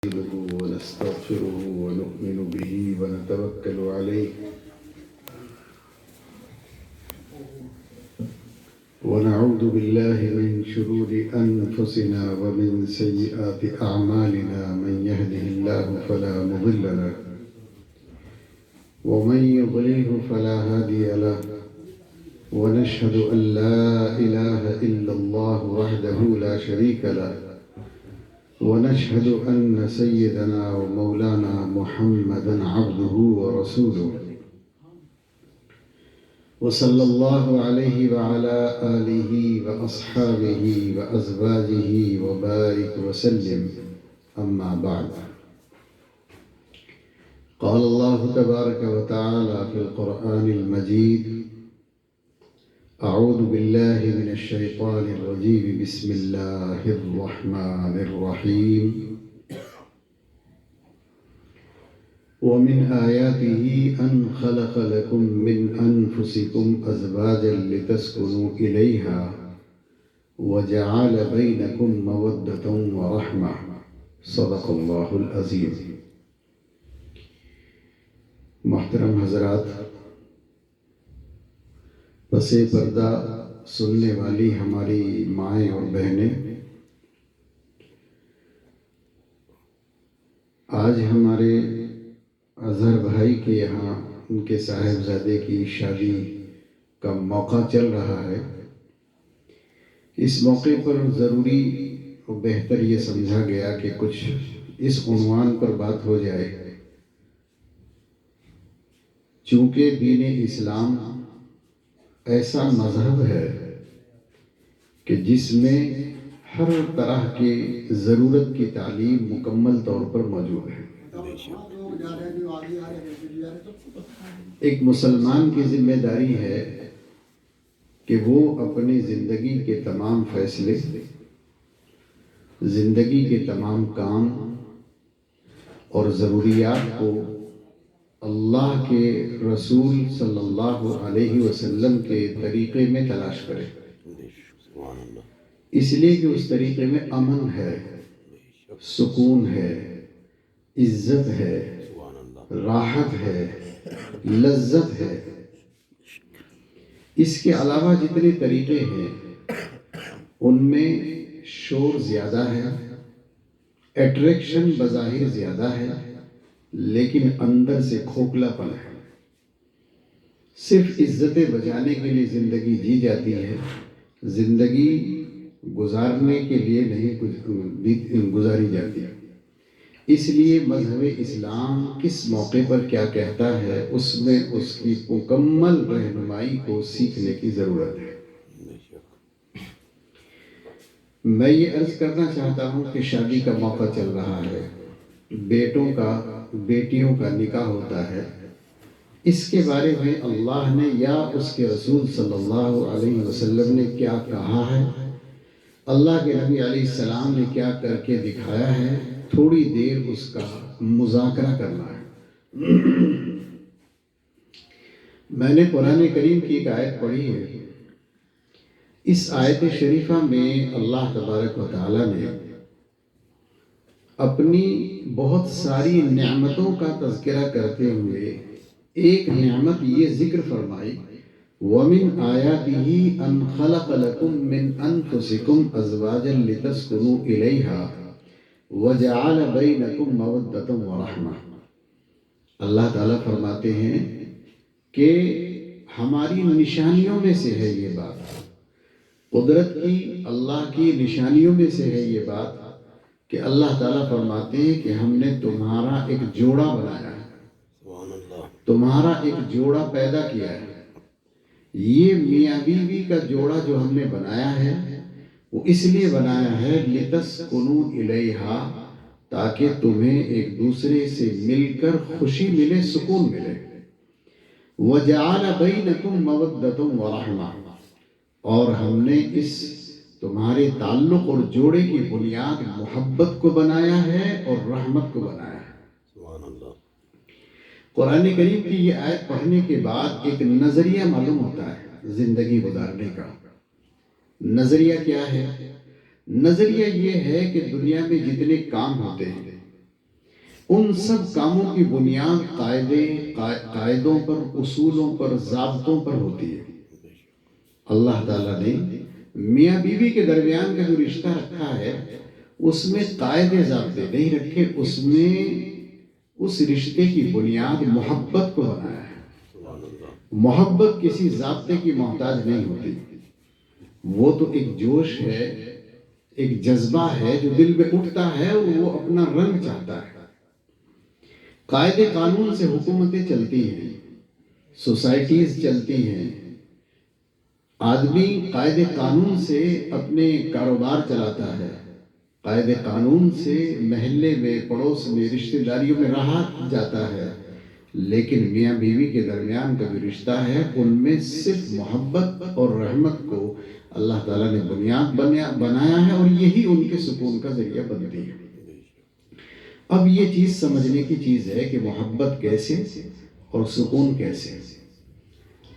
نستعينه ونستغفره ونؤمن به ونتوكل عليه ونعوذ بالله من شرور أنفسنا ومن سيئات أعمالنا من يهده الله فلا مضل له ومن يضلله فلا هادي له ونشهد أن لا إله إلا الله وحده لا شريك له ونشهد أن سيدنا ومولانا محمدًا عبده ورسوله وصلى الله عليه وعلى آله وأصحابه وأزواجه وبارك وسلم أما بعد قال الله تبارك وتعالى في القرآن المجيد أعوذ بالله من الشيطان الرجيم بسم الله الرحمن الرحيم ومن آياته أن خلق لكم من أنفسكم أزواجا لتسكنوا إليها وجعل بينكم مودة ورحمة صدق الله العظيم. محترم حضرات، پس پردہ سننے والی ہماری مائیں اور بہنیں، آج ہمارے اظہر بھائی کے یہاں ان کے صاحبزادے کی شادی کا موقع چل رہا ہے. اس موقع پر ضروری اور بہتر یہ سمجھا گیا کہ کچھ اس عنوان پر بات ہو جائے. چونکہ دین اسلام ایسا مذہب ہے کہ جس میں ہر طرح کی ضرورت کی تعلیم مکمل طور پر موجود ہے. ایک مسلمان کی ذمہ داری ہے کہ وہ اپنی زندگی کے تمام فیصلے، زندگی کے تمام کام اور ضروریات کو اللہ کے رسول صلی اللہ علیہ وسلم کے طریقے میں تلاش کرے. اس لیے کہ اس طریقے میں امن ہے، سکون ہے، عزت ہے، راحت ہے، لذت ہے. اس کے علاوہ جتنے طریقے ہیں ان میں شور زیادہ ہے، اٹریکشن بظاہر زیادہ ہے، لیکن اندر سے کھوکھلا پن ہے. صرف عزتیں بچانے کے لیے زندگی جی جاتی ہے، زندگی گزارنے کے لیے نہیں گزاری جاتی. اس لیے مذہب اسلام کس موقع پر کیا کہتا ہے اس میں اس کی مکمل رہنمائی کو سیکھنے کی ضرورت ہے. میں یہ عرض کرنا چاہتا ہوں کہ شادی کا موقع چل رہا ہے، بیٹیوں کا نکاح ہوتا ہے. اس کے بارے میں اللہ نے یا اس کے رسول صلی اللہ علیہ وسلم نے کیا کہا ہے، اللہ کے نبی علیہ السلام نے کیا کر کے دکھایا ہے، تھوڑی دیر اس کا مذاکرہ کرنا ہے. میں نے قرآن کریم کی ایک آیت پڑھی ہے. اس آیت شریفہ میں اللہ تبارک و تعالی نے اپنی بہت ساری نعمتوں کا تذکرہ کرتے ہوئے ایک نعمت یہ ذکر فرمائی، وَمِنْ آيَاتِهِ أَنْ خَلَقَ لَكُم مِّنْ أَنفُسِكُمْ أَزْوَاجًا لِتَسْكُنُوا إِلَيْهَا وَجَعَلَ بَيْنَكُم مَّوَدَّةً وَرَحْمَةً. اللہ تعالیٰ فرماتے ہیں کہ ہماری نشانیوں میں سے ہے یہ بات، قدرت کی، اللہ کی نشانیوں میں سے ہے یہ بات کہ اللہ تعالیٰ فرماتے ہیں کہ ہم نے تمہارا ایک جوڑا بنایا ہے، تمہارا ایک جوڑا پیدا کیا ہے. یہ میاں بیوی کا جوڑا جو ہم نے بنایا ہے وہ اس لیے بنایا ہے لِتَسْكُنُوا إِلَيْهَا، تاکہ تمہیں ایک دوسرے سے مل کر خوشی ملے، سکون ملے. وَجَعَلَ بَيْنَكُمْ مَوَدَّةً وَرَحْمَةً، اور ہم نے اس تمہارے تعلق اور جوڑے کی بنیاد محبت کو بنایا ہے اور رحمت کو بنایا ہے. قرآن کریم کی یہ آیت پڑھنے کے بعد ایک نظریہ معلوم ہوتا ہے زندگی گزارنے کا. نظریہ کیا ہے؟ نظریہ یہ ہے کہ دنیا میں جتنے کام ہوتے ہیں ان سب کاموں کی بنیاد قاعدوں پر، اصولوں پر، ضابطوں پر ہوتی ہے۔ اللہ تعالیٰ نے میاں بیوی کے درمیان کا جو رشتہ رکھا ہے اس میں قاعدے ضابطے نہیں رکھے، اس میں اس رشتے کی بنیاد محبت کو بنایا ہے۔ محبت کسی ضابطے کی محتاج نہیں ہوتی، وہ تو ایک جوش ہے، ایک جذبہ ہے جو دل میں اٹھتا ہے اور وہ اپنا رنگ چاہتا ہے۔ قاعدے قانون سے حکومتیں چلتی ہیں، سوسائٹیز چلتی ہیں، آدمی قاعدے قانون سے اپنے کاروبار چلاتا ہے، قاعدے قانون سے محلے میں، پڑوس میں، رشتہ داریوں میں رہا جاتا ہے، لیکن میاں بیوی کے درمیان کا جو رشتہ ہے ان میں صرف محبت اور رحمت کو اللہ تعالیٰ نے بنیاد بنایا ہے، اور یہی ان کے سکون کا ذریعہ بنتی ہے۔ اب یہ چیز سمجھنے کی چیز ہے کہ محبت کیسے اور سکون کیسے۔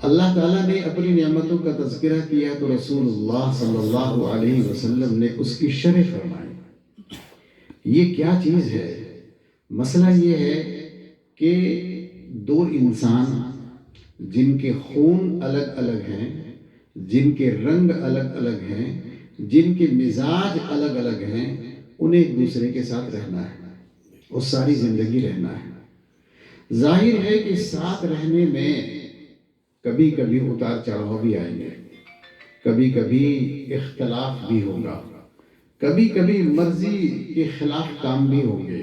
اللہ تعالیٰ نے اپنی نعمتوں کا تذکرہ کیا تو رسول اللہ صلی اللہ علیہ وسلم نے اس کی شرح فرمائی۔ یہ کیا چیز ہے؟ مسئلہ یہ ہے کہ دو انسان جن کے خون الگ الگ ہیں، جن کے رنگ الگ الگ ہیں، جن کے مزاج الگ الگ ہیں، انہیں ایک دوسرے کے ساتھ رہنا ہے اور ساری زندگی رہنا ہے۔ ظاہر ہے کہ ساتھ رہنے میں کبھی کبھی اتار چڑھاؤ بھی آئیں گے، کبھی کبھی اختلاف بھی ہوگا، کبھی کبھی مرضی کے خلاف کام بھی ہوں گے۔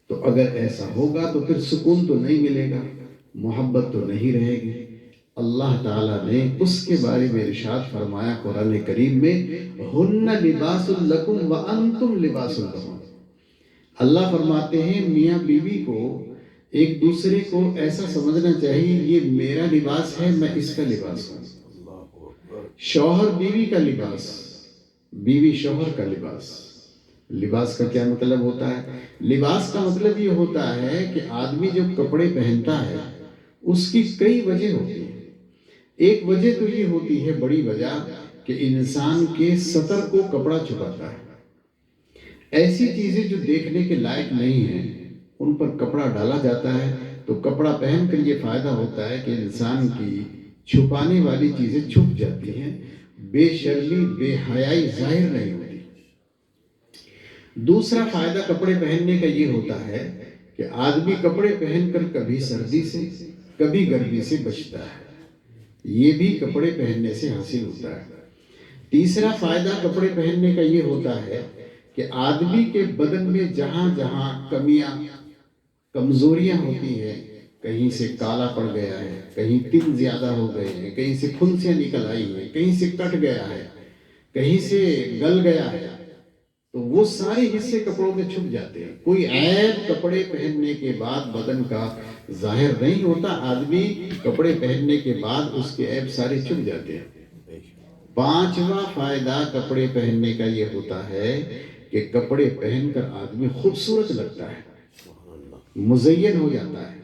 تو اگر ایسا ہوگا تو پھر سکون تو نہیں ملے گا، محبت تو نہیں رہے گی۔ اللہ تعالیٰ نے اس کے بارے میں ارشاد فرمایا قرآن کریم میں، ہن لباس لکم وانتم لباس لہن۔ اللہ فرماتے ہیں میاں بیوی کو ایک دوسرے کو ایسا سمجھنا چاہیے یہ میرا لباس ہے، میں اس کا لباس ہوں۔ شوہر بیوی کا لباس، بیوی شوہر کا لباس۔ لباس کا کیا مطلب ہوتا ہے؟ لباس کا مطلب یہ ہوتا ہے کہ آدمی جب کپڑے پہنتا ہے اس کی کئی وجہ ہوتی ہیں۔ ایک وجہ تو یہ ہوتی ہے، بڑی وجہ، کہ انسان کے سطر کو کپڑا چھپاتا ہے۔ ایسی چیزیں جو دیکھنے کے لائق نہیں ہیں ان پر کپڑا ڈالا جاتا ہے، تو کپڑا پہن کر یہ فائدہ ہوتا ہے کہ انسان کی چھپانے والی چیزیں چھپ جاتی ہیں، بے شرمی، بے حیائی ظاہر نہیں ہوتی۔ دوسرا فائدہ کپڑے پہننے کا یہ ہوتا ہے کہ آدمی کپڑے پہن کر کبھی سردی سے کبھی گرمی سے بچتا ہے، یہ بھی کپڑے پہننے سے حاصل ہوتا ہے۔ تیسرا فائدہ کپڑے پہننے کا یہ ہوتا ہے کہ آدمی کے بدن میں جہاں جہاں کمیاں، کمزوریاں ہوتی ہیں، کہیں سے کالا پڑ گیا ہے، کہیں تن زیادہ ہو گئے ہیں، کہیں سے پھنسیاں نکل آئی ہیں، کہیں سے کٹ گیا ہے، کہیں سے گل گیا ہے، تو وہ سارے حصے کپڑوں میں چھپ جاتے ہیں۔ کوئی عیب کپڑے پہننے کے بعد بدن کا ظاہر نہیں ہوتا، آدمی کپڑے پہننے کے بعد اس کے عیب سارے چھپ جاتے ہیں۔ پانچواں فائدہ کپڑے پہننے کا یہ ہوتا ہے کہ کپڑے پہن کر آدمی خوبصورت لگتا ہے، مزین ہو جاتا ہے۔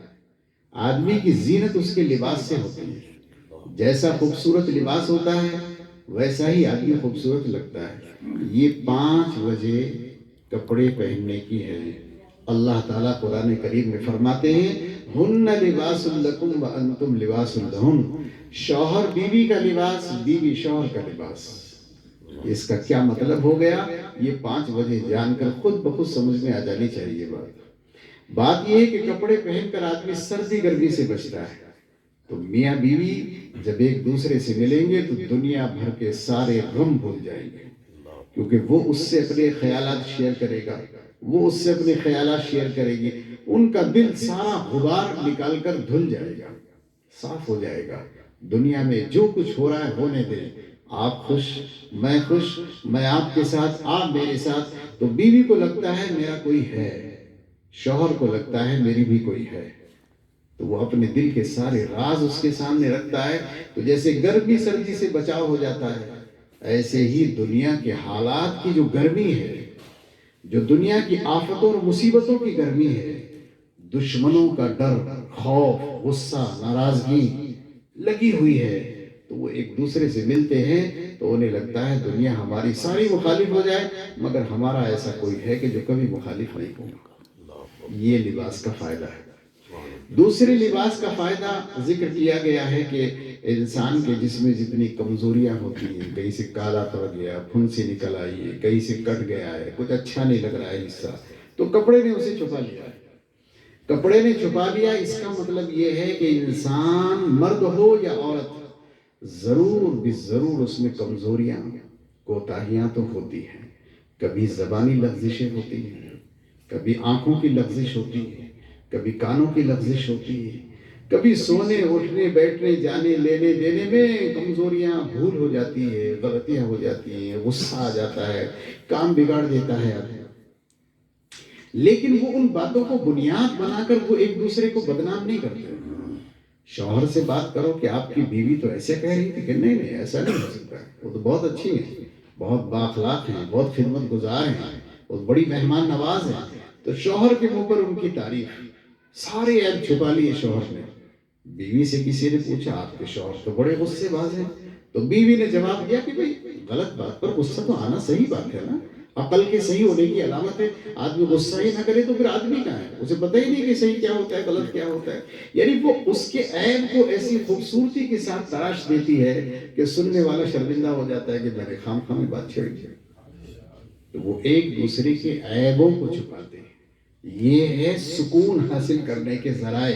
آدمی کی زینت اس کے لباس سے ہوتی ہے، جیسا خوبصورت لباس ہوتا ہے ویسا ہی آدمی خوبصورت لگتا ہے۔ یہ 5 وجہ کپڑے پہننے کی ہے۔ اللہ تعالیٰ قرآن کریم میں فرماتے ہیں، ہن لباس لکم وانتم لباس لہن۔ شوہر بیوی کا لباس، بیوی شوہر کا لباس۔ اس کا کیا مطلب ہو گیا؟ یہ 5 وجہ جان کر خود بخود سمجھ میں آ جانی چاہیے بات یہ ہے کہ کپڑے پہن کر آدمی سردی گرمی سے بچتا ہے، تو میاں بیوی جب ایک دوسرے سے ملیں گے تو دنیا بھر کے سارے غم بھول جائیں گے، کیونکہ وہ اس سے اپنے خیالات شیئر کرے گا، وہ اس سے اپنے خیالات شیئر کرے گی، ان کا دل سارا غبار نکال کر دھل جائے گا، صاف ہو جائے گا۔ دنیا میں جو کچھ ہو رہا ہے ہونے دیں، آپ خوش، میں آپ کے ساتھ، آپ میرے ساتھ، تو بیوی کو لگتا ہے میرا کوئی ہے، شوہر کو لگتا ہے میری بھی کوئی ہے، تو وہ اپنے دل کے سارے راز اس کے سامنے رکھتا ہے، تو جیسے گرمی سردی سے بچاؤ ہو جاتا ہے، ایسے ہی دنیا کے حالات کی جو گرمی ہے، جو دنیا کی آفتوں اور مصیبتوں کی گرمی ہے، دشمنوں کا ڈر، خوف، غصہ، ناراضگی لگی ہوئی ہے، تو وہ ایک دوسرے سے ملتے ہیں تو انہیں لگتا ہے دنیا ہماری ساری مخالف ہو جائے، مگر ہمارا ایسا کوئی ہے کہ جو کبھی مخالف نہیں ہوگا۔ یہ لباس کا فائدہ ہے۔ دوسرے لباس کا فائدہ ذکر کیا گیا ہے کہ انسان کے جسم میں جتنی کمزوریاں ہوتی ہیں، کہیں سے کالا پڑ گیا، پھنسی نکل آئی ہے، کہیں سے کٹ گیا ہے، کچھ اچھا نہیں لگ رہا ہے حصہ، تو کپڑے نے اسے چھپا لیا ہے۔ کپڑے نے چھپا لیا، اس کا مطلب یہ ہے کہ انسان مرد ہو یا عورت، ضرور بھی ضرور اس میں کمزوریاں، کوتاہیاں تو ہوتی ہیں۔ کبھی زبانی لغزشیں ہوتی ہیں، کبھی آنکھوں کی لغزش ہوتی ہے، کبھی کانوں کی لغزش ہوتی ہے، کبھی سونے اٹھنے بیٹھنے جانے لینے دینے میں کمزوریاں، بھول ہو جاتی ہے، غلطیاں ہو جاتی ہیں، غصہ آ جاتا ہے، کام بگاڑ دیتا ہے آدمی۔ لیکن وہ ان باتوں کو بنیاد بنا کر وہ ایک دوسرے کو بدنام نہیں کرتے۔ شوہر سے بات کرو کہ آپ کی بیوی تو ایسے کہہ رہی تھی کہ نہیں نہیں ایسا نہیں ہو سکتا، وہ تو بہت اچھی ہیں، بہت بااخلاق ہیں، بہت خدمت گزار ہیں، بہت بڑی مہمان نواز ہیں، تو شوہر کے منہ پر ان کی تعریف، سارے عیب چھپا لیے شوہر نے۔ بیوی سے کسی نے پوچھا آپ کے شوہر تو بڑے غصے باز ہیں، تو بیوی نے جواب دیا کہ بھئی غلط بات پر غصہ تو آنا صحیح بات ہے نا، عقل کے صحیح ہونے کی علامت ہے۔ آدمی غصہ ہی نہ کرے تو پھر آدمی کہاں ہے، اسے پتہ ہی نہیں کہ صحیح کیا ہوتا ہے غلط کیا ہوتا ہے۔ یعنی وہ اس کے عیب کو ایسی خوبصورتی کے ساتھ تراش دیتی ہے کہ سننے والا شرمندہ ہو جاتا ہے کہ میں نے خام خام بات چھیڑ دی۔ تو وہ ایک دوسرے کے عیبوں کو چھپاتے ہیں۔ یہ ہے سکون حاصل کرنے کے ذرائع۔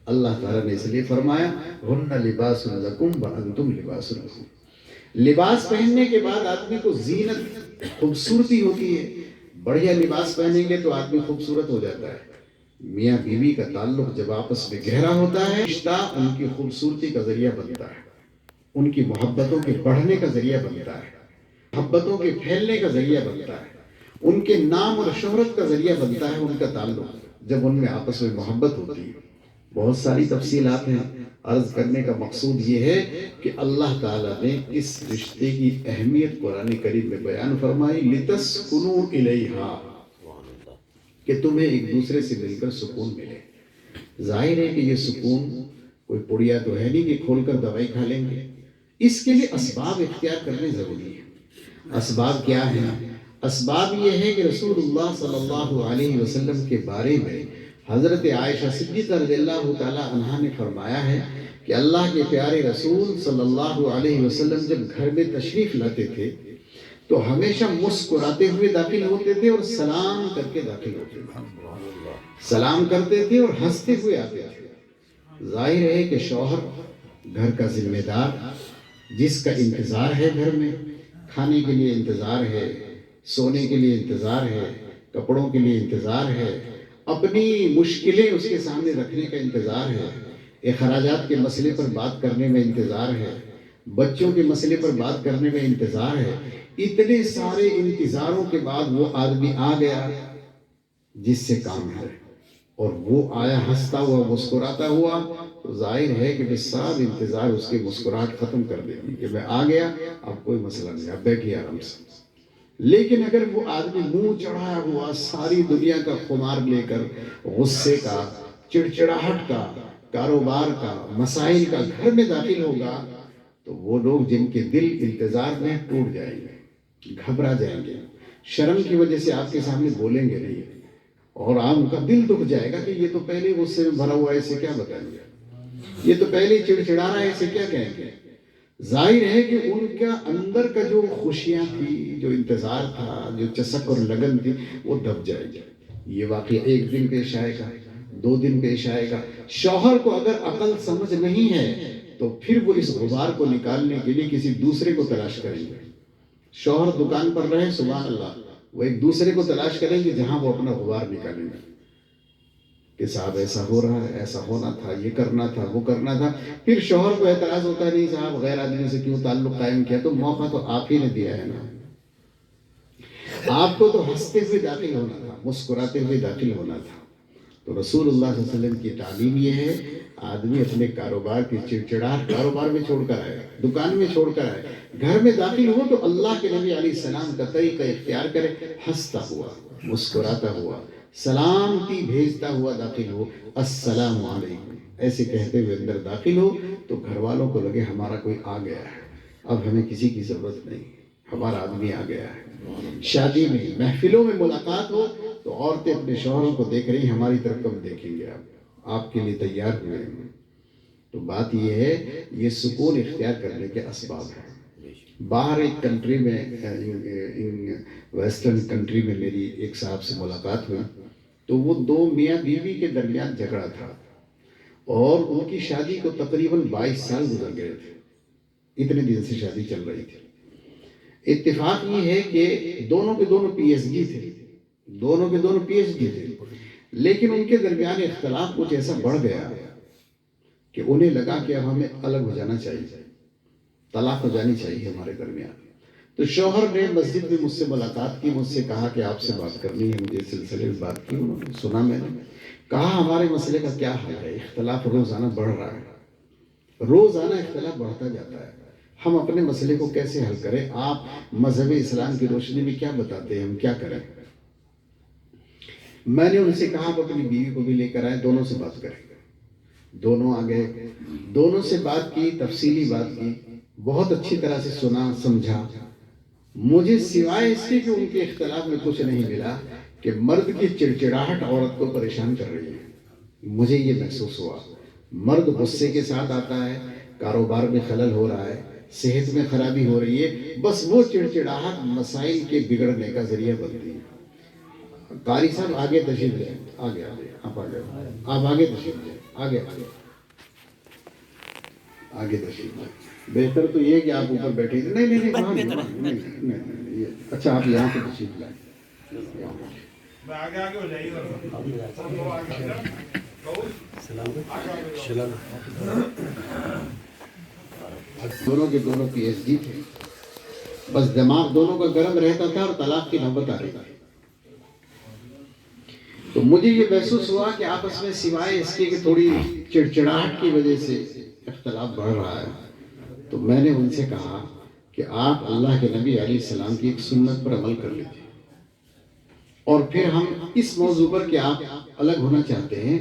اللہ تعالیٰ نے اس لیے فرمایا ہن لباس لکم وانتم لباس لہم۔ لباس پہننے کے بعد آدمی کو زینت، خوبصورتی ہوتی ہے۔ بڑھیا لباس پہنیں گے تو آدمی خوبصورت ہو جاتا ہے۔ میاں بیوی کا تعلق جب آپس میں گہرا ہوتا ہے، رشتہ ان کی خوبصورتی کا ذریعہ بنتا ہے، ان کی محبتوں کے بڑھنے کا ذریعہ بنتا ہے، محبتوں کے پھیلنے کا ذریعہ بنتا ہے، ان کے نام اور شہرت کا ذریعہ بنتا ہے ان کا تعلق، جب ان میں آپس میں محبت ہوتی ہے۔ بہت ساری تفصیلات ہیں، عرض کرنے کا مقصود یہ ہے کہ اللہ تعالیٰ نے اس رشتے کی اہمیت قرآن کریم میں بیان فرمائی لِتَسْكُنُوا إِلَيْهَا، کہ تمہیں ایک دوسرے سے مل کر سکون ملے۔ ظاہر ہے کہ یہ سکون کوئی پڑیا تو ہے نہیں کہ کھول کر دوائی کھا لیں گے، اس کے لیے اسباب اختیار کرنے ضروری ہے۔ اسباب کیا ہیں؟ اسباب یہ ہے کہ رسول اللہ صلی اللہ علیہ وسلم کے بارے میں حضرت عائشہ صدیقہ رضی اللہ تعالی عنہا نے فرمایا ہے کہ اللہ کے پیارے رسول صلی اللہ علیہ وسلم جب گھر میں تشریف لاتے تھے تو ہمیشہ مسکراتے ہوئے داخل ہوتے تھے اور سلام کر کے داخل ہوتے تھے، سلام کرتے تھے اور ہنستے ہوئے آتے تھے۔ ظاہر ہے کہ شوہر گھر کا ذمہ دار، جس کا انتظار ہے، گھر میں کھانے کے لیے انتظار ہے، سونے کے لیے انتظار ہے، کپڑوں کے لیے انتظار ہے، اپنی مشکلیں اس کے سامنے رکھنے کا انتظار ہے، اخراجات کے مسئلے پر بات کرنے میں انتظار ہے، بچوں کے مسئلے پر بات کرنے میں انتظار ہے۔ اتنے سارے انتظاروں کے بعد وہ آدمی آ گیا جس سے کام ہے، اور وہ آیا ہنستا ہوا مسکراتا ہوا، تو ظاہر ہے کہ سب انتظار اس کے مسکراہٹ ختم کر دے گی کہ میں آ گیا، اب کوئی مسئلہ نہیں، اب بیٹھیے آرام سے۔ لیکن اگر وہ آدمی منہ چڑھایا ہوا ساری دنیا کا خمار لے کر، غصے کا، چڑچڑاہٹ کا، کاروبار کا، مسائل کا گھر میں داخل ہوگا، تو وہ لوگ جن کے دل انتظار میں ٹوٹ جائیں گے، گھبرا جائیں گے، شرم کی وجہ سے آپ کے سامنے بولیں گے نہیں، اور آپ ان کا دل دکھ جائے گا کہ یہ تو پہلے غصے میں بھرا ہوا ہے، اسے کیا بتائیں گے، یہ تو پہلے چڑچڑا رہا ہے، اسے کیا کہیں گے۔ ظاہر ہے کہ ان کا اندر کا جو خوشیاں تھی، جو انتظار تھا، جو چسک اور لگن تھی، وہ دب جائے گی۔ یہ واقعہ ایک دن پیش آئے گا، 2 دن پیش آئے گا۔ شوہر کو اگر عقل سمجھ نہیں ہے تو پھر وہ اس غبار کو نکالنے کے لیے کسی دوسرے کو تلاش کریں گے۔ شوہر دکان پر رہے، سبحان اللہ، وہ ایک دوسرے کو تلاش کریں گے جہاں وہ اپنا غبار نکالیں گے کہ صاحب ایسا ہو رہا ہے، ایسا ہونا تھا، یہ کرنا تھا، وہ کرنا تھا۔ پھر شوہر کو اعتراض ہوتا ہے نہیں صاحب غیر آدمی سے کیوں تعلق قائم کیا، تو موقع تو آپ ہی نے دیا ہے نا، آپ کو تو ہنستے ہوئے داخل ہونا تھا، مسکراتے ہوئے داخل ہونا تھا۔ تو رسول اللہ صلی اللہ علیہ وسلم کی تعلیم یہ ہے، آدمی اپنے کاروبار کی چڑچڑاہٹ کاروبار میں چھوڑ کر آئے، دکان میں چھوڑ کر آئے، گھر میں داخل ہو تو اللہ کے نبی علیہ السلام کا طریقہ اختیار کرے، ہنستا ہوا، مسکراتا ہوا، سلامتی بھیجتا ہوا داخل ہو، السلام علیکم ایسے کہتے ہوئے اندر داخل ہو، تو گھر والوں کو لگے ہمارا کوئی آ گیا ہے، اب ہمیں کسی کی ضرورت نہیں، ہمارا آدمی آ گیا ہے۔ شادی میں، محفلوں میں ملاقات ہو تو عورتیں اپنے شوہروں کو دیکھ رہی ہیں، ہماری طرف کب دیکھیں گے آپ کے لیے تیار ہوئے ہیں۔ تو بات یہ ہے، یہ سکون اختیار کرنے کے اسباب ہیں۔ باہر ایک کنٹری میں، ویسٹرن کنٹری میں میری ایک صاحب سے ملاقات ہوئی، تو وہ دو میاں بیوی کے درمیان جھگڑا تھا، اور ان کی شادی کو تقریباً 22 سال گزر گئے تھے، اتنے دن سے شادی چل رہی تھی۔ اتفاق یہ ہے کہ دونوں کے دونوں پی ایچ ڈی تھے، دونوں کے دونوں پی ایچ ڈی تھے، لیکن ان کے درمیان اختلاف کچھ ایسا بڑھ گیا کہ انہیں لگا کہ اب ہمیں الگ ہو جانا چاہیے، طلاق ہو جانی چاہیے ہمارے درمیان۔ تو شوہر نے مسجد میں مجھ سے ملاقات کی، مجھ سے کہا کہ آپ سے بات کرنی ہے، مجھے سلسلے میں بات کی، انہوں نے سنا، میں نے کہا ہمارے مسئلے کا کیا حل ہے؟ اختلاف روزانہ بڑھ رہا ہے، روزانہ اختلاف بڑھتا جاتا ہے، ہم اپنے مسئلے کو کیسے حل کریں؟ آپ مذہب اسلام کی روشنی میں کیا بتاتے ہیں، ہم کیا کریں؟ میں نے ان سے کہا آپ اپنی بیوی کو بھی لے کر آئے، دونوں سے بات کریں۔ دونوں آ گئے، دونوں سے بات کی، تفصیلی بات کی، بہت اچھی طرح سے سنا سمجھا۔ مجھے سوائے اس کے کہ ان کے اختلاف میں کچھ نہیں ملا کہ مرد کی چڑچڑاہٹ عورت کو پریشان کر رہی ہے۔ مجھے یہ محسوس ہوا، مرد غصے کے ساتھ آتا ہے، کاروبار میں خلل ہو رہا ہے، صحت میں خرابی ہو رہی ہے، بس وہ چڑچڑاہٹ مسائل کے بگڑنے کا ذریعہ بنتی ہے۔ قاری صاحب آگے تشریف لیں، آگے آپ آگے، آپ آگے تشریف لیں، آگے آگے تشریف لیں۔ بہتر تو یہ کہ آپ اوپر بیٹھے تھے، نہیں، اچھا آپ یہاں پہ تشریف لائیں۔ دونوں کے دونوں پی ایچ ڈی تھے، بس دماغ دونوں کا گرم رہتا تھا اور طلاق کی نوبت آ رہی تھی۔ تو مجھے یہ محسوس ہوا کہ آپس میں سوائے اس کے کہ تھوڑی چڑچڑاہٹ کی وجہ سے اختلاف بڑھ رہا ہے، تو میں نے ان سے کہا کہ آپ اللہ کے نبی علیہ السلام کی ایک سنت پر عمل کر لیجیے، اور پھر ہم اس موضوع پر کہ آپ الگ ہونا چاہتے ہیں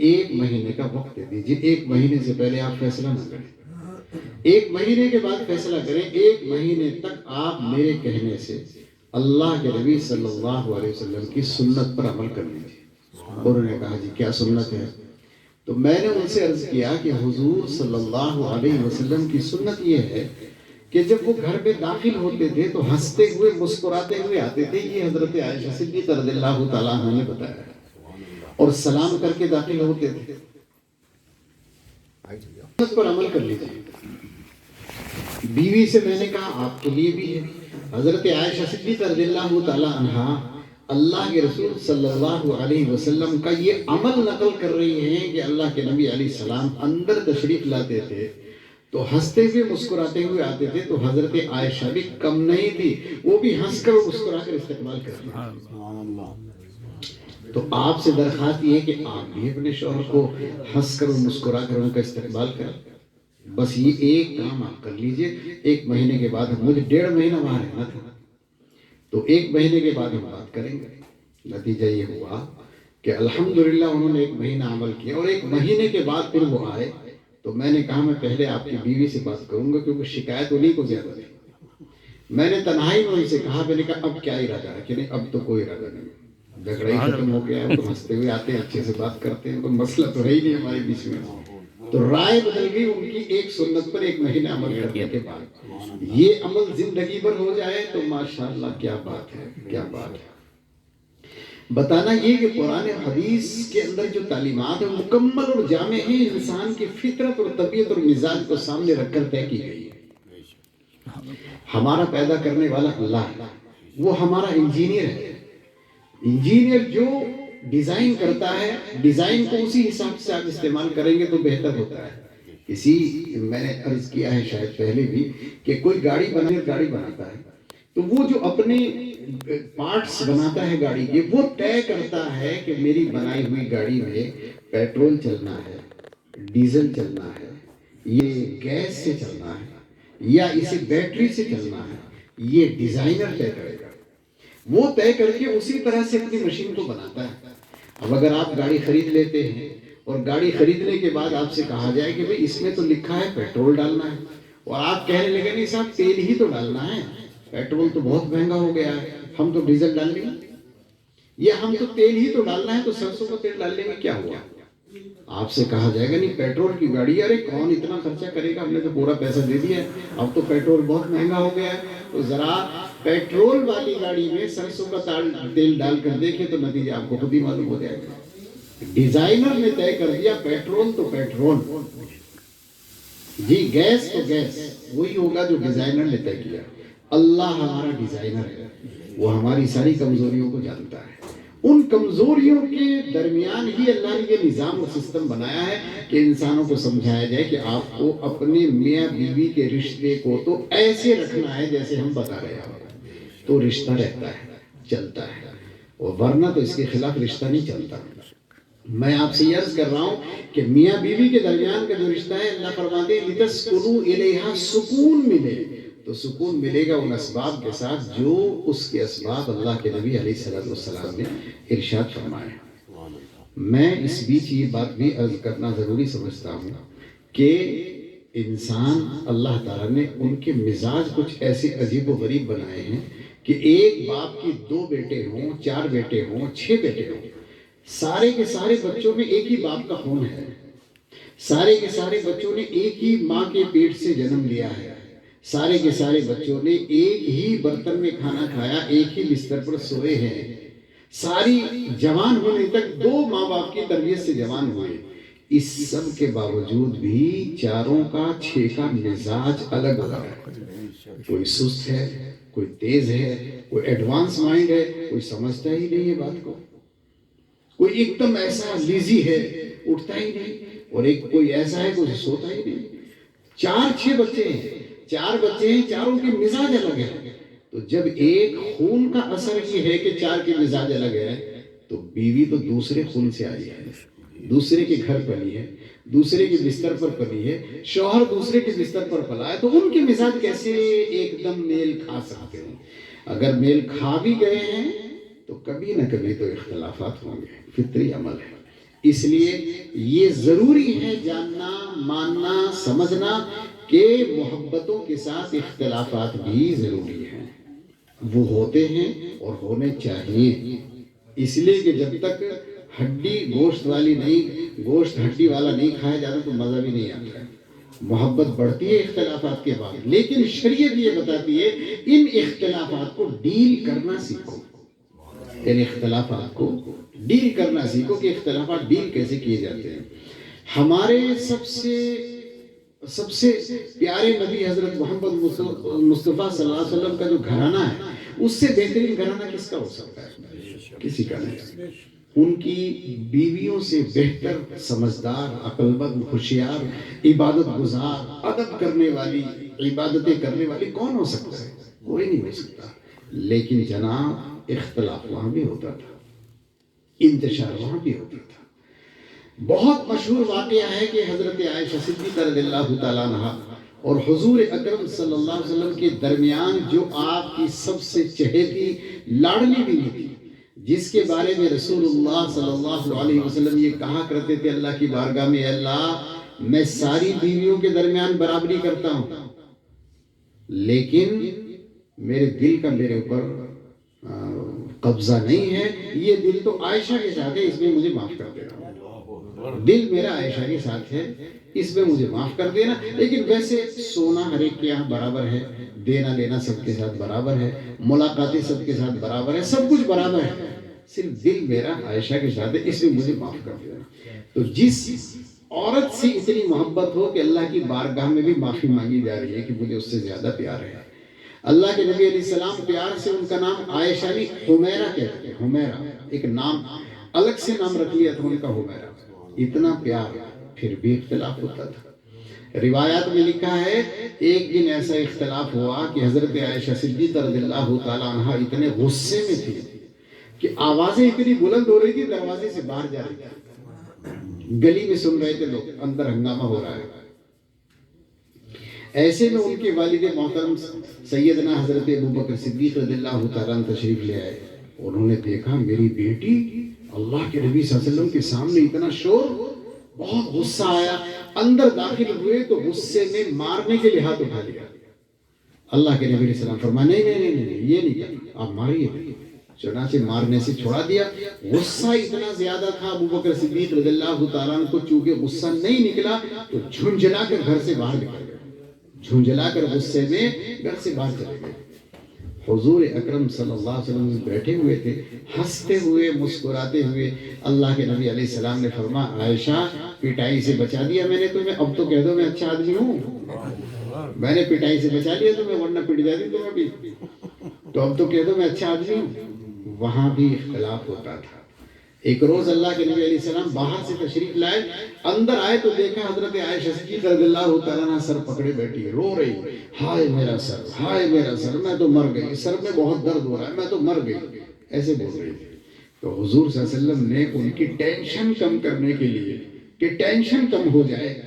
1 مہینے کا وقت دے دیجیے، 1 مہینے سے پہلے آپ فیصلہ نہ کریں، 1 مہینے کے بعد فیصلہ کریں، 1 مہینے تک آپ میرے کہنے سے اللہ کے نبی صلی اللہ علیہ وسلم کی سنت پر عمل کر لیجیے۔ انہوں نے کہا جی کیا سنت ہے؟ تو میں نے ان سے عرض کیا کہ حضور صلی اللہ علیہ وسلم کی سنت یہ ہے کہ جب وہ گھر میں داخل ہوتے تھے تو ہنستے ہوئے مسکراتے ہوئے آتے تھے، یہ حضرت عائشہ صدیقہ رضی اللہ تعالیٰ عنہ نے بتایا، اور سلام کر کے داخل ہوتے تھے۔ سنت پر عمل کر لیجیے۔ بیوی سے میں نے کہا آپ کے لیے بھی ہے، حضرت عائشہ صدیقہ رضی اللہ تعالیٰ عنہ اللہ کے رسول صلی اللہ علیہ وسلم کا یہ عمل نقل کر رہی ہیں کہ اللہ کے نبی علیہ السلام اندر تشریف لاتے تھے تو ہنستے ہوئے مسکراتے ہوئے آتے تھے، تو حضرت عائشہ بھی کم نہیں تھی، وہ بھی ہنس کر مسکرا کر استقبال کرتی تھی۔ تو آپ سے درخواست یہ ہے کہ آپ بھی اپنے شوہر کو ہنس کر مسکرا کر ان کا استقبال کریں۔ بس یہ ایک کام آپ کر لیجئے، 1 مہینے کے بعد مجھے 1.5 مہینہ وہاں رہنا تھا، تو 1 مہینے کے بعد ہم بات کریں گے۔ نتیجہ یہ ہوا کہ الحمدللہ انہوں نے 1 مہینہ عمل کیا، اور 1 مہینے کے بعد پھر وہ آئے تو میں نے کہا میں پہلے آپ کی بیوی سے بات کروں گا، کیونکہ شکایت انہیں کو زیادہ تھی۔ میں نے تنہائی میں ان سے کہا، میں نے کہا اب کیا ارادہ ہے؟ کہ نہیں اب تو کوئی ارادہ نہیں، جھگڑا ہی ختم ہو گیا ہے، تو ہنستے ہوئے آتے ہیں، اچھے سے بات کرتے ہیں، کوئی مسئلہ تو ہے ہی نہیں ہمارے بیچ میں۔ تو رائے بدل گئی ان کی ایک سنت پر 1 مہینہ عمل کرنے کے بعد۔ یہ عمل زندگی بھر ہو جائے تو ماشاءاللہ کیا بات ہے، کیا بات ہے۔ بتانا یہ کہ قرآن حدیث کے اندر جو تعلیمات ہیں مکمل اور جامع ہیں، انسان کی فطرت اور طبیعت اور مزاج کو سامنے رکھ کر طے کی گئی ہے۔ ہمارا پیدا کرنے والا اللہ ہے، وہ ہمارا انجینئر ہے۔ انجینئر جو ڈیزائن کرتا ہے، ڈیزائن کو اسی حساب سے آپ استعمال کریں گے تو بہتر ہوتا ہے۔ میں نے عرض کیا ہے شاید پہلے بھی کہ کوئی گاڑی بناتا ہے تو وہ جو اپنے پارٹس بناتا ہے گاڑی کے، وہ طے کرتا ہے کہ میری بنائی ہوئی گاڑی میں پیٹرول چلنا ہے، ڈیزل چلنا ہے، یہ گیس سے چلنا ہے، یا اسے بیٹری سے چلنا ہے، یہ ڈیزائنر طے کرے گا۔ وہ طے کر کے اسی طرح سے اپنی مشین کو بناتا ہے۔ اب اگر آپ گاڑی خرید لیتے ہیں اور گاڑی خریدنے کے بعد آپ سے کہا جائے کہ بھئی اس میں تو لکھا ہے پیٹرول ڈالنا ہے، اور آپ کہنے لگے نہیں صاحب تیل ہی تو ڈالنا ہے، پیٹرول تو بہت مہنگا ہو گیا ہے، ہم تو ڈیزل ڈال لیں، یہ ہم تو تیل ہی تو ڈالنا ہے، تو سرسوں کا تیل ڈالنے میں کیا ہوا؟ آپ سے کہا جائے گا نہیں پیٹرول کی گاڑی، ارے کون اتنا خرچہ کرے گا، ہم نے تو پورا پیسہ دے دیا ہے، اب تو پیٹرول بہت مہنگا ہو گیا ہے۔ تو ذرا پیٹرول والی گاڑی میں سرسوں کا تیل ڈال کر دیکھیں تو نتیجہ آپ کو خود ہی معلوم ہو جائے گا۔ ڈیزائنر نے طے کر دیا پیٹرول تو پیٹرول، جی گیس تو گیس، وہی ہوگا جو ڈیزائنر نے طے کیا۔ اللہ ہمارا ڈیزائنر ہے، وہ ہماری ساری کمزوریوں کو جانتا ہے۔ ان کمزوریوں کے درمیان ہی اللہ نے یہ نظام اور سسٹم بنایا ہے کہ انسانوں کو سمجھایا جائے کہ آپ کو اپنے میاں بیوی کے رشتے کو تو ایسے رکھنا ہے جیسے ہم بتا رہے ہیں، تو رشتہ رہتا ہے، چلتا ہے، اور ورنہ تو اس کے خلاف رشتہ نہیں چلتا۔ میں آپ سے عرض کر رہا ہوں کہ میاں بیوی کے درمیان کا جو رشتہ ہے، اللہ فرماتے ہیں لِتَسْكُنُوا إِلَيْهَا، سکون ملے، تو سکون ملے گا ان اسباب کے ساتھ جو اس کے اسباب اللہ کے نبی علیہ السلام نے ارشاد فرمایا۔ میں اس بیچ یہ بات بھی عرض کرنا ضروری سمجھتا ہوں کہ انسان اللہ تعالیٰ نے ان کے مزاج کچھ ایسے عجیب و غریب بنائے ہیں کہ ایک باپ کی 2 بیٹے ہوں، 4 بیٹے ہوں، 6 بیٹے ہوں، سارے کے سارے بچوں میں ایک ہی باپ کا خون ہے، سارے کے سارے بچوں نے ایک ہی ماں کے پیٹ سے جنم لیا ہے، سارے کے سارے بچوں نے ایک ہی برتن میں کھانا کھایا، ایک ہی بستر پر سوئے ہیں، ساری جوان ہونے تک 2 ماں باپ کی تربیت سے جوان ہوئے۔ اس سب کے باوجود بھی چاروں کا 6 کا مزاج الگ الگ ہے، کوئی سست ہے، کوئی تیز ہے، کوئی ایڈوانس مائنڈ ہے، کوئی سمجھتا ہی نہیں ہے بات کو، کوئی ایک دم ایسا لیزی ہے، اٹھتا ہی نہیں، اور ایک کوئی ایسا ہے کوئی سوتا ہی نہیں۔ 4-6 بچے ہیں، 4 بچے ہیں، چاروں کے مزاج الگ ہے۔ تو جب ایک خون کا اثر یہ ہے کہ 4 کے مزاج الگ ہے، تو بیوی تو دوسرے خون سے آئی ہے، دوسرے کے گھر پلی ہے، دوسرے کے بستر پر پلی ہے، شوہر دوسرے کے بستر پر پلا ہے، تو ان کے مزاج کیسے ایک دم میل کھا سکتے ہیں؟ اگر میل کھا بھی گئے ہیں تو کبھی نہ کبھی تو اختلافات ہوں گے، فطری عمل ہے۔ اس لیے یہ ضروری ہے جاننا، ماننا، سمجھنا کہ محبتوں کے ساتھ اختلافات بھی ضروری ہیں، وہ ہوتے ہیں اور ہونے چاہیے، اس لیے کہ جب تک ہڈی گوشت والی نہیں، گوشت ہڈی والا نہیں کھایا جاتا تو مزہ بھی نہیں آتا ہے۔ محبت بڑھتی ہے اختلافات کے بعد، لیکن شریعت یہ بتاتی ہے ان اختلافات کو ڈیل کرنا سیکھو، ان اختلافات کو ڈیل کرنا سیکھو کہ اختلافات ڈیل کیسے کیے جاتے ہیں۔ ہمارے سب سے پیارے نبی حضرت محمد مصطفیٰ صلی اللہ علیہ وسلم کا جو گھرانہ ہے، اس سے بہترین گھرانہ کس کا ہو سکتا ہے؟ کسی کا نہیں۔ ان کی بیویوں سے بہتر سمجھدار، عقل مند، ہوشیار، عبادت گزار، ادب کرنے والی، عبادتیں کرنے والی کون ہو سکتا ہے؟ کوئی نہیں ہو سکتا۔ لیکن جناب اختلاف وہاں بھی ہوتا تھا، انتشار وہاں بھی ہوتا تھا۔ بہت مشہور واقعہ ہے کہ حضرت عائشہ صدیقہ رضی اللہ تعالیٰ عنہا اور حضور اکرم صلی اللہ علیہ وسلم کے درمیان جو آپ کی سب سے چہیتی لاڈلی بیوی تھی، جس کے بارے میں رسول اللہ صلی اللہ علیہ وسلم یہ کہا کرتے تھے اللہ کی بارگاہ میں، اللہ میں ساری بیویوں کے درمیان برابری کرتا ہوں، لیکن میرے دل کا میرے اوپر قبضہ نہیں ہے، یہ دل تو عائشہ کے ساتھ ہے، اس میں مجھے معاف کر دینا، دل میرا عائشہ کے ساتھ ہے، اس میں مجھے معاف کر دینا، لیکن ویسے سونا ہر ایک کے یہاں برابر ہے، دینا لینا سب کے ساتھ برابر ہے، ملاقاتیں سب کے ساتھ برابر ہے، سب کچھ برابر ہے، صرف دل میرا عائشہ کے ساتھ ہے، اس میں مجھے معاف کر دینا۔ تو جس عورت سے اتنی محبت ہو کہ اللہ کی بارگاہ میں بھی معافی مانگی جا رہی ہے کہ مجھے اس سے زیادہ پیار ہے، اللہ کے نبی علیہ السلام پیار سے ان کا نام عائشہ نہیں حمیرہ کہتے ہیں، حمیرہ ایک نام الگ سے نام رکھ لیا تھا ان کا، حمیرہ، اتنا پیار، پھر بھی اختلاف ہوتا تھا۔ روایات میں لکھا ہے ایک دن ایسا اختلاف ہوا کہ حضرت عائشہ صدیقہ رضی اللہ تعالیٰ عنہ اتنے غصے میں تھی کہ آوازیں اتنی بلند ہو رہی تھی، دروازے سے باہر جا رہی تھی، گلی میں سن رہے تھے لوگ، اندر ہنگامہ ہو رہا ہے۔ ایسے میں ان کے والد محترم سیدنا حضرت ابوبکر صدیق رضی اللہ تعالیٰ عنہ تشریف لے آئے، اور انہوں نے دیکھا میری بیٹی اللہ کے نبی صلی اللہ علیہ وسلم کے سامنے اتنا شور، بہت غصہ آیا، اندر داخل ہوئے تو غصے میں مارنے کے لیے ہاتھ اٹھا لیا۔ اللہ کے نبی علیہ السلام فرمایا نہیں نہیں نہیں نہیں، یہ نہیں کرنا، آپ ماریے، چنانچہ مارنے سے چھوڑا دیا. غصہ اتنا زیادہ تھا ابو بکر صدیق رضی اللہ تعالیٰ عنہ کو، چونکہ غصہ نہیں نکلا تو جھنجلا کر گھر سے باہر نکل گئے، جھنجلا کر غصے میں گھر سے باہر چلے گئے. حضور اکرم صلی اللہ علیہ وسلم بیٹھے ہوئے تھے، ہنستے ہوئے مسکراتے ہوئے. اللہ کے نبی علیہ السلام نے فرمایا عائشہ پٹائی سے بچا دیا میں نے تمہیں، اب تو کہہ دو میں اچھا آدمی ہوں. میں نے پٹائی سے بچا لیا تمہیں، ورنہ پٹ جاتی تمہیں بھی، تو اب تو کہہ دو میں اچھا آدمی ہوں. وہاں بھی اختلاف ہوتا تھا. ایک روز اللہ کے نبی علیہ السلام باہر سے تشریف لائے، اندر آئے تو دیکھا حضرت عائشہ صدیقہ رضی اللہ تعالیٰ عنہ سر پکڑے بیٹھی رو رہی، ہائے میرا سر، ہائے میرا سر، میں تو مر گئی، سر میں بہت درد ہو رہا ہے، میں تو مر گئی، ایسے بول رہی تھی. تو حضور صلی اللہ علیہ وسلم نے ان کی ٹینشن کم کرنے کے لیے کہ ٹینشن کم ہو جائے،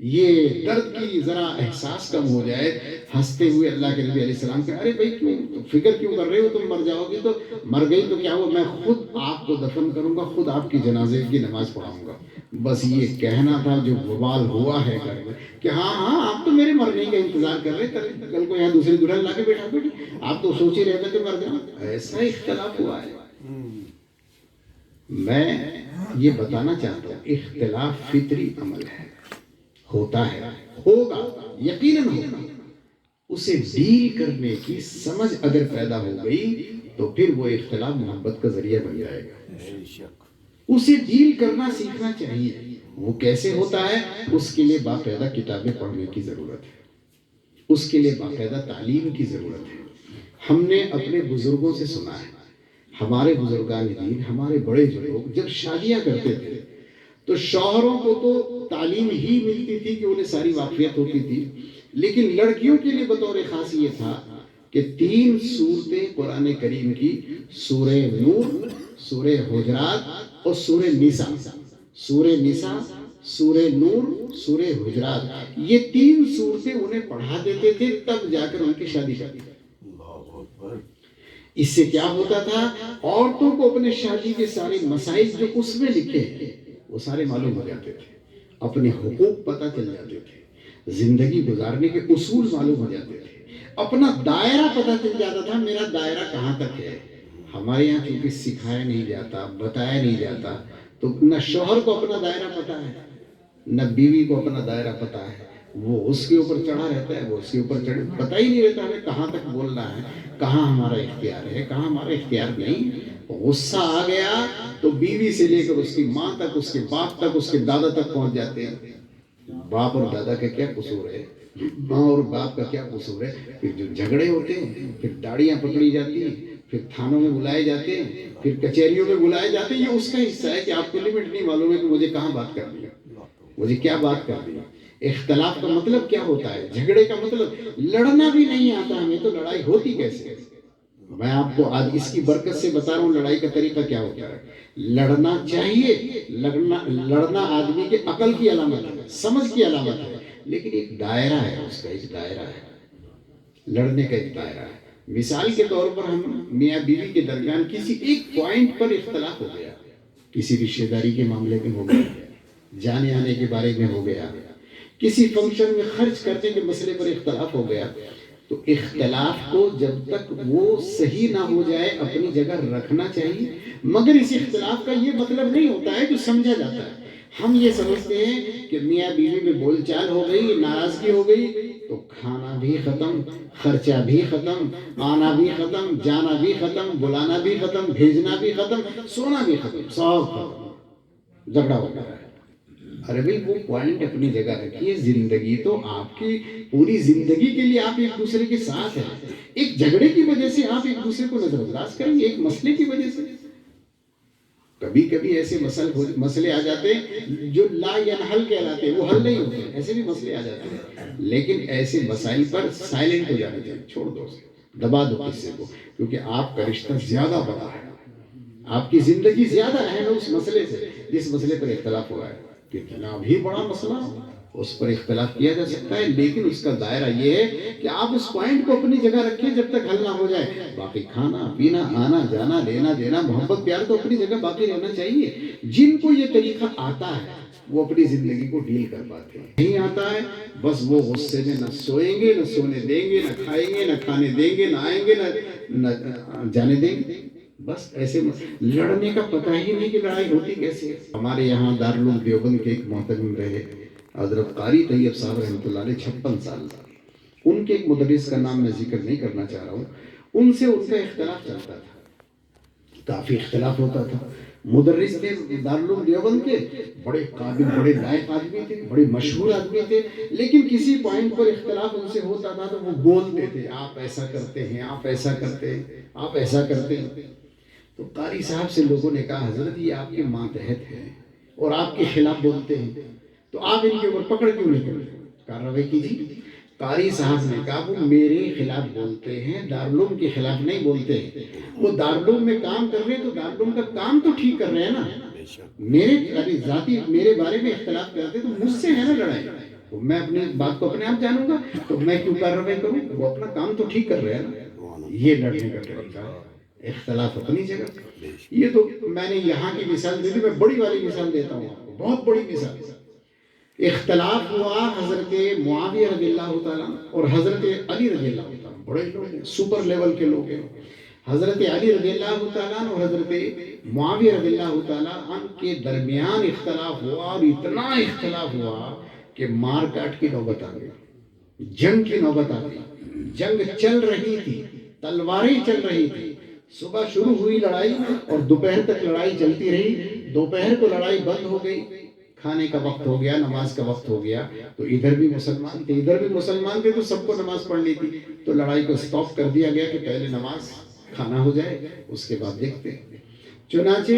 یہ درد کی ذرا احساس کم ہو جائے، ہنستے ہوئے اللہ کے نبی علیہ السلام کہ ارے بھائی کیوں فکر کیوں کر رہے ہو، تم مر جاؤ گی تو مر گئی تو کیا ہوا، میں خود آپ کو دفن کروں گا، خود آپ کی جنازے کی نماز پڑھاؤں گا. بس یہ کہنا تھا جو وبال ہوا ہے گھر میں کہ ہاں ہاں آپ تو میرے مرنے کا انتظار کر رہے، کل کو یہاں دوسری دلہن لا کے بیٹھا بیٹھی، آپ تو سوچ ہی رہتے کہ مر جاؤں. ایسا اختلاف ہوا ہے. میں یہ بتانا چاہتا ہوں اختلاف فطری عمل ہے، ہوتا ہے، ہوگا، یقیناً ہوگا. اسے ڈیل کرنے کی سمجھ اگر پیدا ہو گئی تو پھر وہ اختلاف محبت کا ذریعہ بن جائے گا. اسے ڈیل کرنا سیکھنا چاہیے. وہ کیسے ہوتا ہے؟ اس کے لیے باقاعدہ کتابیں پڑھنے کی ضرورت ہے، اس کے لیے باقاعدہ تعلیم کی ضرورت ہے. ہم نے اپنے بزرگوں سے سنا ہے، ہمارے بزرگان دین، ہمارے بڑے جو لوگ جب شادیاں کرتے تھے تو شوہروں کو تو تعلیم ہی ملتی تھی کہ انہیں ساری واقفیت ہوتی تھی، لیکن لڑکیوں کے لیے بطور خاص یہ تھا کہ 3 سورتیں قرآن کریم کی، سورہ نور، سورہ حجرات اور سورہ نساء. سورہ نساء، سورہ نور، سورہ حجرات، یہ 3 سورتیں انہیں پڑھا دیتے تھے، تب جا کر ان کی شادی کرتی. اس سے کیا ہوتا تھا؟ عورتوں کو اپنے شادی کے سارے مسائل جو اس میں لکھے ہیں وہ سارے معلوم ہو جاتے تھے، اپنے حقوق پتہ چل جاتے تھے، زندگی گزارنے کے اصول معلوم ہو جاتے تھے، اپنا دائرہ پتہ چل جاتا تھا میرا دائرہ کہاں تک ہے. ہمارے یہاں چونکہ سکھایا نہیں جاتا، بتایا نہیں جاتا، تو نہ شوہر کو اپنا دائرہ پتہ ہے نہ بیوی کو اپنا دائرہ پتہ ہے. وہ اس کے اوپر چڑھا رہتا ہے، وہ اس کے اوپر چڑھے، پتہ ہی نہیں رہتا ہمیں کہاں تک بولنا ہے، کہاں ہمارا اختیار ہے، کہاں ہمارا اختیار نہیں. غصہ آ گیا تو بیوی سے لے کر اس کی ماں تک، اس کے باپ تک، اس کے دادا تک پہنچ جاتے ہیں. باپ اور دادا کا کیا قصور ہے، ماں اور باپ کا کیا قصور ہے. پھر جو جھگڑے ہوتے ہیں، پھر داڑیاں پکڑی جاتی ہیں، پھر تھانوں میں بلائے جاتے ہیں، پھر کچہریوں میں بلائے جاتے ہیں. یہ اس کا حصہ ہے کہ آپ کو لمٹ نہیں معلوم ہے کہ مجھے کہاں بات کرنی ہے، مجھے کیا بات کرنی ہے. اختلاف کا مطلب کیا ہوتا ہے؟ جھگڑے کا مطلب لڑنا بھی نہیں آتا ہمیں تو لڑائی ہوتی کیسے؟ میں آپ کو آج اس کی برکت سے بتا رہا ہوں لڑائی کا طریقہ کیا ہوتا ہے. لڑنا چاہیے، لڑنا آدمی کے عقل کی علامت ہے، سمجھ کی علامت ہے، لیکن ایک دائرہ ہے، اس کا ایک دائرہ ہے، لڑنے کا ایک دائرہ ہے. مثال کے طور پر ہم میاں بیوی کے درمیان کسی ایک پوائنٹ پر اختلاف ہو گیا، کسی رشتہ داری کے معاملے میں ہو گیا، جانے آنے کے بارے میں ہو گیا، کسی فنکشن میں خرچ کرنے کے مسئلے پر اختلاف ہو گیا، تو اختلاف کو جب تک وہ صحیح نہ ہو جائے اپنی جگہ رکھنا چاہیے. مگر اس اختلاف کا یہ مطلب نہیں ہوتا ہے جو سمجھا جاتا ہے. ہم یہ سمجھتے ہیں کہ میاں بیوی میں بول چال ہو گئی، ناراضگی ہو گئی تو کھانا بھی ختم، خرچہ بھی ختم، آنا بھی ختم، جانا بھی ختم، بلانا بھی ختم، بھیجنا بھی ختم، سونا بھی ختم، سب ختم، جھگڑا ہو گیا ہے. ارے بھئی وہ پوائنٹ اپنی جگہ رکھیے. زندگی تو آپ کی پوری زندگی کے لیے آپ ایک دوسرے کے ساتھ ہیں. ایک جھگڑے کی وجہ سے آپ ایک دوسرے کو نظر انداز کریں گے، ایک مسئلے کی وجہ سے. کبھی کبھی ایسے مسئلے آ جاتے ہیں جو لا ینحل کہلاتے ہیں، وہ حل نہیں ہوتے، ایسے بھی مسئلے آ جاتے ہیں. لیکن ایسے مسائل پر سائلنٹ ہو جانا چاہیے، چھوڑ دو، دبا دو قصے کو، کیونکہ آپ کا رشتہ زیادہ بڑا ہے، آپ کی زندگی زیادہ اہم ہے اس مسئلے سے جس مسئلے پر اختلاف ہوا ہے. کتنا بھی بڑا مسئلہ اس پر اختلاف کیا جا سکتا ہے، لیکن اس کا دائرہ یہ ہے کہ آپ اس پوائنٹ کو اپنی جگہ رکھیں جب تک حل نہ ہو جائے. باقی کھانا پینا، آنا جانا، لینا دینا، محبت پیار تو اپنی جگہ باقی رہنا چاہیے. جن کو یہ طریقہ آتا ہے وہ اپنی زندگی کو ڈیل کر پاتے ہیں. نہیں آتا ہے بس وہ غصے میں نہ سوئیں گے، نہ سونے دیں گے، نہ کھائیں گے، نہ کھانے دیں گے، نہ آئیں گے، نہ جانے دیں گے. بس ایسے لڑنے کا پتہ ہی نہیں کہ لڑائی ہوتی کیسے ہے۔ ہمارے یہاں دارالعلوم دیوبند کے ایک محترم رہے حضرت قاری طیب صاحب رحمۃ اللہ علیہ، 56 سال، ان کے ایک مدرس کا نام میں ذکر نہیں کرنا چاہ رہا ہوں، ان سے ان کا اختلاف چلتا تھا، کافی اختلاف ہوتا تھا۔ مدرس تھے دارالعلوم دیوبند کے، بڑے قابل، بڑے لائق آدمی تھے، بڑے مشہور آدمی تھے، لیکن کسی پوائنٹ پر اختلاف ان سے ہوتا تھا تو وہ بولتے تھے آپ ایسا کرتے ہیں، آپ ایسا کرتے ہیں، آپ ایسا کرتے ہیں۔ تو قاری صاحب سے لوگوں نے کہا حضرت یہ آپ کے ماتحت ہیں اور آپ کے خلاف بولتے ہیں، تو آپ ان کے اوپر پکڑ کیوں نہیں کرتے، کارروائی کیجیے۔ قاری صاحب نے کہا وہ میرے خلاف بولتے ہیں، دارالعلوم کے خلاف نہیں بولتے ہیں، وہ دارالعلوم میں کام کر رہے ہیں تو دارالعلوم کا کام تو ٹھیک کر رہے ہیں نا، میرے ذاتی میرے بارے میں اختلاف کرتے تو مجھ سے ہے نا لڑائی، تو میں اپنی بات کو اپنے آپ جانوں گا تو میں کیوں کارروائی کروں، وہ اپنا کام تو ٹھیک کر رہے ہیں نا۔ یہ لڑنے کا طریقہ ہے، اختلاف اپنی جگہ۔ یہ تو میں نے یہاں کی مثال دی تھی، میں بڑی والی مثال دیتا ہوں آپ کو، بہت بڑی مثال۔ اختلاف ہوا حضرت معاویہ رضی اللہ تعالیٰ اور حضرت علی رضی اللہ تعالیٰ، بڑے لوگ ہیں، سپر لیول کے لوگ ہیں۔ حضرت علی رضی اللہ تعالیٰ اور حضرت معاویہ رضی اللہ تعالیٰ ان کے درمیان اختلاف ہوا، اور اتنا اختلاف ہوا کہ مار کاٹ کی نوبت آ گئی، جنگ کی نوبت آ گئی، جنگ چل رہی تھی، تلواریں چل رہی تھی۔ صبح شروع ہوئی لڑائی اور دوپہر تک لڑائی چلتی رہی، دوپہر کو لڑائی بند ہو گئی، کھانے کا وقت ہو گیا، نماز کا وقت ہو گیا، تو ادھر بھی مسلمان تھے ادھر بھی مسلمان تھے، تو سب کو نماز پڑھنی تھی، تو لڑائی کو سٹاپ کر دیا گیا کہ پہلے نماز کھانا ہو جائے اس کے بعد دیکھتے ہیں۔ چنانچہ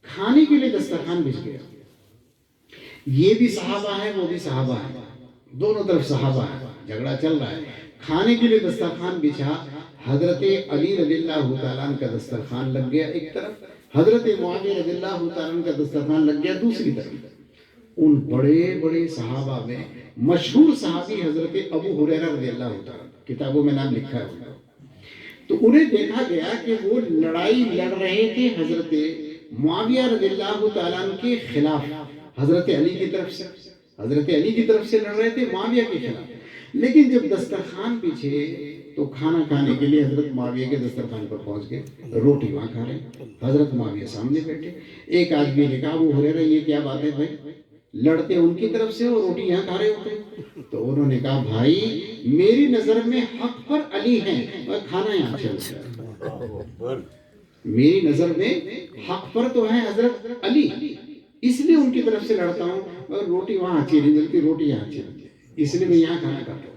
کھانے کے لیے دسترخوان بچھ گیا، یہ بھی صحابہ ہیں وہ بھی صحابہ ہیں، دونوں طرف صحابہ ہیں، جھگڑا چل رہا ہے، کھانے کے لیے دسترخوان بچھا، حضرت علی رضی اللہ تعالیٰ عنہ کا دسترخوان لگ گیا ایک طرف، حضرت معاویہ رضی اللہ تعالیٰ عنہ کا دسترخوان لگ گیا دوسری طرف۔ ان بڑے بڑے صحابہ میں مشہور صحابی حضرت ابو ہریرہ رضی اللہ تعالیٰ، کتابوں میں نام لکھا ہے ان کا، تو انہیں دیکھا گیا کہ وہ لڑائی لڑ رہے تھے حضرت معاویہ رضی اللہ تعالیٰ عنہ کے خلاف، حضرت علی کی طرف سے، حضرت علی کی طرف سے لڑ رہے تھے معاویہ کے خلاف، لیکن جب دسترخوان پیچھے تو کھانا کھانے کے لیے حضرت معاویہ کے دسترخوان پر پہنچ گئے، روٹی وہاں کھا رہے ہیں، حضرت معاویہ سامنے بیٹھے۔ ایک آدمی نے کہا وہ ہریرہ یہ کیا بات ہے بھائی، لڑتے ان کی طرف سے اور روٹی یہاں کھا رہے ہوتے؟ تو انہوں نے کہا بھائی میری نظر میں حق پر علی ہیں اور کھانا یہاں چلتا ہے، میری نظر میں حق پر تو ہے حضرت علی، اس لیے ان کی طرف سے لڑتا ہوں، اور روٹی وہاں اچھی نہیں ملتی، روٹی یہاں اچھی ملتی ہے، اس لیے میں یہاں کھانا کھاتا ہوں۔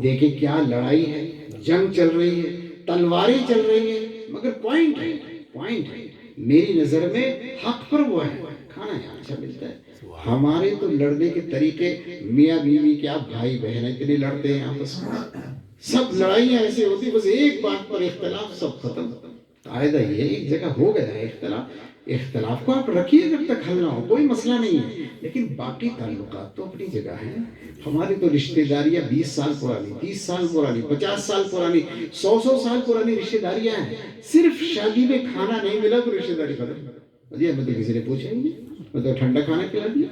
دیکھیں کیا لڑائی ہے، جنگ چل رہی ہے، تلواریں چل رہی ہیں، مگر پوائنٹ ہے میری نظر میں حق پر وہ ہے، کھانا یہاں اچھا ملتا ہے۔ ہمارے تو لڑنے کے طریقے، میاں بیوی کیا بھائی بہن اتنے لڑتے ہیں آپس میں، سب لڑائیاں ایسے ہوتی، بس ایک بات پر اختلاف، سب ختم۔ قاعدہ یہ ایک جگہ ہو گیا ہے اختلاف کو آپ رکھیے جب تک حل نہ ہو، کوئی مسئلہ نہیں ہے، لیکن باقی تعلقات تو اپنی جگہ ہیں۔ ہماری تو رشتہ داریاں 20 سال پرانی، 30 سال پرانی، 50 سال پرانی، 100 سال پرانی رشتہ داریاں ہیں، صرف شادی میں کھانا نہیں ملا تو رشتہ داری ختم۔ جی ہمیں تو کسی نے پوچھا ہی نہیں، میں تو ٹھنڈا کھانا کھلا دیا،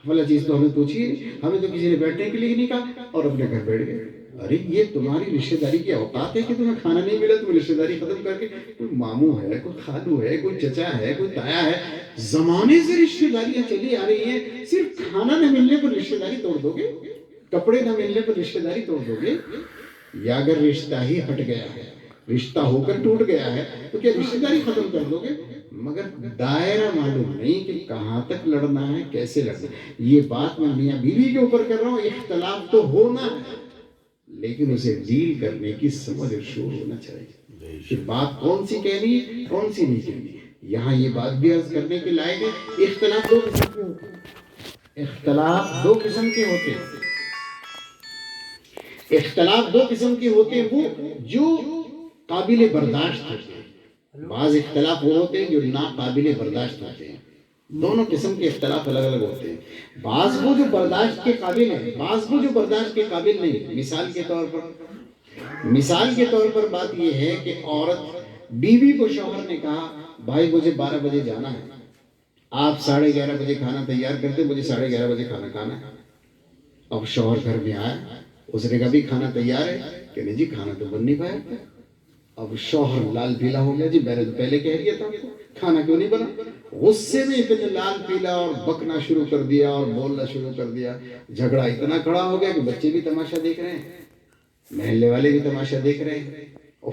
فلاں چیز تو ہمیں پوچھی ہی نہیں، ہمیں تو کسی نے بیٹھنے کے لیے نہیں کہا اور اپنے گھر بیٹھ گئے۔ ارے یہ تمہاری رشتہ داری کی اوقات ہے کہ تمہیں کھانا نہیں ملا تم رشتہ داری ختم کر کے، کوئی ماموں ہے، کوئی خالو ہے، کوئی چچا ہے، کوئی تایا ہے، زمانے سے رشتہ داریاں چلی آ رہی ہیں، صرف کھانا نہ ملنے پر رشتہ داری توڑ دو گے، کپڑے نہ ملنے پر رشتہ داری توڑ دو گے، یا اگر رشتہ ہی ہٹ گیا ہے، رشتہ ہو کر ٹوٹ گیا ہے تو کیا رشتہ داری ختم کر دو گے؟ مگر دائرہ معلوم نہیں کہ کہاں تک لڑنا ہے، کیسے لڑنا ہے۔ یہ بات میں میاں بیوی کے اوپر کر رہا ہوں، اختلاف تو ہونا ہے لیکن اسے ڈیل کرنے کی سمجھ اور شعور ہونا چاہیے کہ بات کون سی کہنی ہے کون سی نہیں کہنی ہے۔ یہاں یہ بات بھی عرض کرنے کے لائق ہے، اختلاف دو قسم کے ہوتے ہیں، اختلاف دو قسم کے ہوتے ہیں، اختلاف دو قسم کے ہوتے ہیں، وہ جو قابل برداشت ہوتے ہیں، بعض اختلاف وہ ہوتے ہیں جو ناقابل برداشت ہوتے ہیں، دونوں قسم کے اختلاف الگ الگ ہوتے ہیں، بعض وہ جو برداشت کے قابل ہیں، بعض وہ جو برداشت کے قابل نہیں۔ مثال کے طور پر بات یہ ہے کہ عورت بیوی کو شوہر نے کہا بھائی مجھے 12 بجے جانا ہے، آپ 11:30 بجے کھانا تیار کرتے، مجھے 11:30 بجے کھانا کھانا ہے۔ اب شوہر گھر میں آیا، اس نے کہا بھی کھانا تیار ہے کہ نہیں جی کھانا تو بن نہیں پایا، اب شوہر لال پیلا ہو گیا، جی میں نے تو پہلے کہہ دیا تھا آپ کو کھانا کیوں نہیں بنا، غصے میں اتنے لال پیلا اور بکنا شروع کر دیا اور بولنا شروع کر دیا، جھگڑا اتنا کھڑا ہو گیا کہ بچے بھی تماشا دیکھ رہے ہیں، محلے والے بھی تماشا دیکھ رہے ہیں، اور